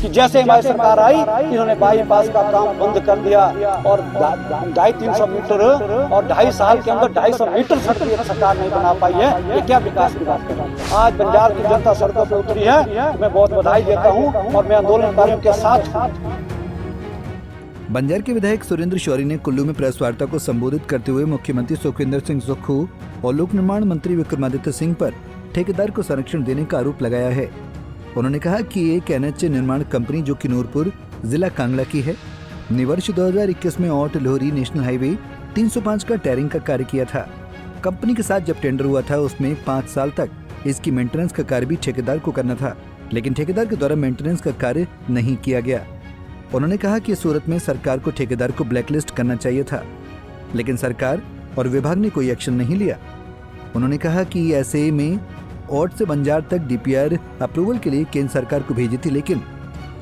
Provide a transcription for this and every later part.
कि जैसे हमारी सरकार आई इन्होंने बाईपास का काम बंद कर दिया और 250-300 मीटर और 2.5 साल के अंदर 250 मीटर सड़क सरकार नहीं बना पाई है। ये क्या विकास की बात कर रहा है? आज बंजार की जनता सड़कों पर उतरी है, मैं बहुत बधाई देता हूँ और मैं आंदोलनकारियों के साथ। बंजार के विधायक सुरेंद्र शौरी ने कुल्लू में प्रेस वार्ता को संबोधित करते हुए मुख्यमंत्री सुखविंदर सिंह सुक्खू और लोक निर्माण मंत्री विक्रमादित्य सिंह पर ठेकेदार को संरक्षण देने का आरोप लगाया है। उन्होंने कहा कि एक NH निर्माण कंपनी जो कि नूरपुर जिला कांगड़ा की है ने वर्ष 2021 में औट लोहरी नेशनल हाईवे 305 का टायरिंग का कार्य किया था। कंपनी के साथ जब टेंडर हुआ था उसमें 5 साल तक इसकी मेंटेनेंस का कार्य भी ठेकेदार को करना था, लेकिन ठेकेदार के द्वारा मेंटेनेंस का कार्य नहीं किया गया। उन्होंने कहा कि सूरत में सरकार को ठेकेदार को ब्लैकलिस्ट करना चाहिए था, लेकिन सरकार और विभाग ने कोई एक्शन नहीं लिया। उन्होंने कहा कि ऐसे में औट से बंजार तक DPR अप्रूवल के लिए केंद्र सरकार को भेजी थी, लेकिन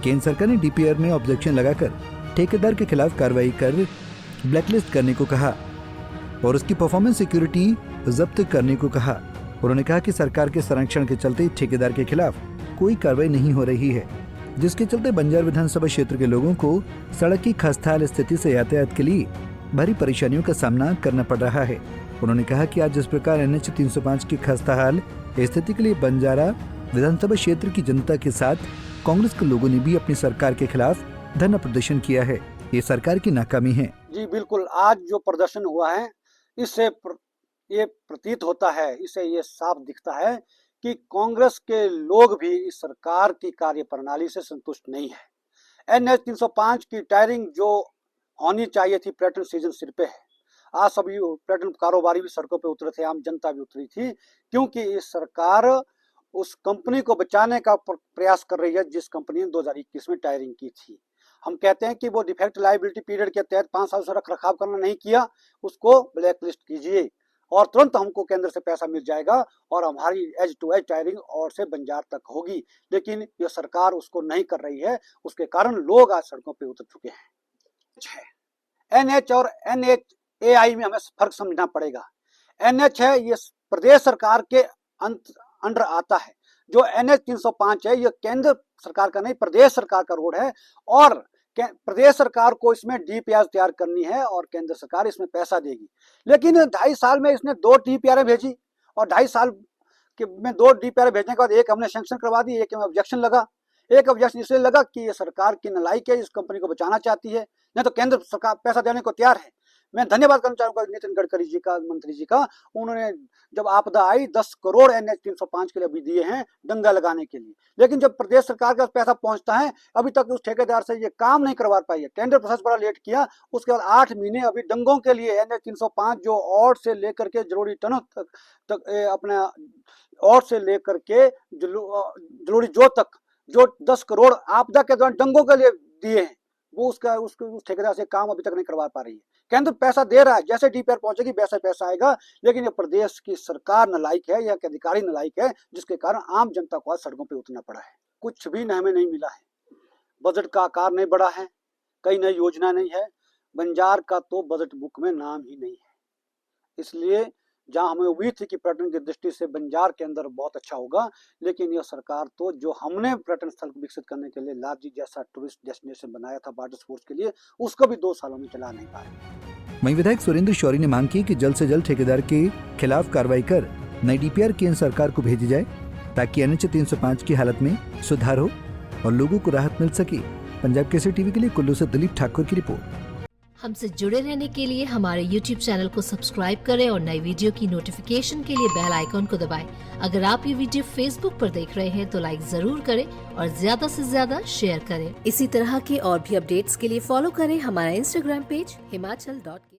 केंद्र सरकार ने DPR में ऑब्जेक्शन लगाकर ठेकेदार के खिलाफ कार्रवाई कर ब्लैकलिस्ट करने को कहा और उसकी परफॉर्मेंस सिक्योरिटी जब्त करने को कहा। उन्होंने कहा कि सरकार के संरक्षण के चलते ठेकेदार के खिलाफ कोई कार्रवाई नहीं हो रही है, जिसके चलते बंजार विधानसभा क्षेत्र के लोगों को सड़क की खस्ताहाल स्थिति से यातायात के लिए भारी परेशानियों का सामना करना पड़ रहा है। उन्होंने कहा कि आज जिस प्रकार NH 305 की खस्ताहाल स्थिति के लिए बंजारा विधानसभा क्षेत्र की जनता के साथ कांग्रेस के लोगों ने भी अपनी सरकार के खिलाफ धरना प्रदर्शन किया है। ये सरकार की नाकामी है। जी बिल्कुल, आज जो प्रदर्शन हुआ है इससे ये प्रतीत होता है, इससे ये साफ दिखता है कि कांग्रेस के लोग भी इस सरकार की कार्य प्रणाली से संतुष्ट नहीं है। NH 305 की टायरिंग जो होनी चाहिए थी, पर्यटन सीजन सिर पे है। आज सभी पर्यटन कारोबारी भी सड़कों पे उतरे थे, आम जनता भी उतरी थी, क्योंकि इस सरकार उस कंपनी को बचाने का प्रयास कर रही है जिस कंपनी ने 2021 में टायरिंग की थी। हम कहते हैं कि वो डिफेक्ट लायबिलिटी पीरियड के तहत 5 साल से रख रखाव करना नहीं किया, उसको ब्लैक लिस्ट कीजिए और तुरंत हमको केंद्र से पैसा मिल जाएगा और हमारी एज टू एज टायरिंग और से बंजार तक होगी। लेकिन ये सरकार उसको नहीं कर रही है, उसके कारण लोग आज सड़कों पे उतर चुके हैं। NH और NHAI में हमें फर्क समझना पड़ेगा। NH है ये प्रदेश सरकार के अंडर आता है, जो NH 305 है ये केंद्र सरकार का नहीं, प्रदेश सरकार का रोड है और प्रदेश सरकार को इसमें DPR तैयार करनी है और केंद्र सरकार इसमें पैसा देगी। लेकिन 2.5 साल में इसने 2 DPR भेजी और 2.5 साल में 2 DPR भेजने के बाद एक हमने सैंक्शन करवा दी, एक में ऑब्जेक्शन लगा। एक ऑब्जेक्शन इसलिए लगा कि ये सरकार की नालायक है, इस कंपनी को बचाना चाहती है, नहीं तो केंद्र सरकार पैसा देने को तैयार है। मैं धन्यवाद करना चाहूंगा नितिन गडकरी जी का, मंत्री जी का। उन्होंने जब आपदा आई 10 करोड़ NH 305 के लिए भी दिए हैं दंगा लगाने के लिए, लेकिन जब प्रदेश सरकार का पैसा पहुंचता है अभी तक उस ठेकेदार से ये काम नहीं करवा पाई है। टेंडर प्रोसेस बड़ा लेट किया, उसके बाद 8 महीने अभी दंगों के लिए NH 305 जो औट से लेकर के जरूरी टनों तक अपने औट से लेकर के जरूरी तक जो 10 करोड़ आपदा के दौरान दंगों के लिए दिए हैं, वो उस ठेकेदार से काम अभी तक नहीं करवा पा रही है। केंद्र पैसा दे रहा है, जैसे DPR पहुंचेगी वैसे पैसा आएगा, लेकिन ये प्रदेश की सरकार नालायक है या अधिकारी नालायक है, जिसके कारण आम जनता को आज सड़कों पे उतरना पड़ा है। कुछ भी हमें नहीं मिला है, बजट का आकार नहीं बढ़ा है, कई नई योजना नहीं है, बंजार का तो बजट बुक में नाम ही नहीं है। इसलिए जहां हमें उम्मीद थी कि पर्यटन की दृष्टि से बंजार के अंदर बहुत अच्छा होगा, लेकिन यह सरकार तो जो हमने पर्यटन स्थल को विकसित करने के लिए लालजी जैसा टूरिस्ट डेस्टिनेशन बनाया था वाटर स्पोर्ट्स के लिए, उसको भी 2 सालों में चला नहीं पा रहे। वहीं विधायक सुरेंद्र शौरी ने मांग की कि जल्द से जल्द ठेकेदार के खिलाफ कार्रवाई कर नई DPR केंद्र सरकार को भेजी जाए, ताकि NH 305 की हालत में सुधार हो और लोगों को राहत मिल सके। पंजाब केसरी टीवी के लिए कुल्लू से दिलीप ठाकुर की रिपोर्ट। हमसे जुड़े रहने के लिए हमारे YouTube चैनल को सब्सक्राइब करें और नई वीडियो की नोटिफिकेशन के लिए बेल आइकॉन को दबाएं। अगर आप ये वीडियो Facebook पर देख रहे हैं तो लाइक जरूर करें और ज्यादा से ज्यादा शेयर करें। इसी तरह के और भी अपडेट्स के लिए फॉलो करें हमारा Instagram पेज himachal.ke।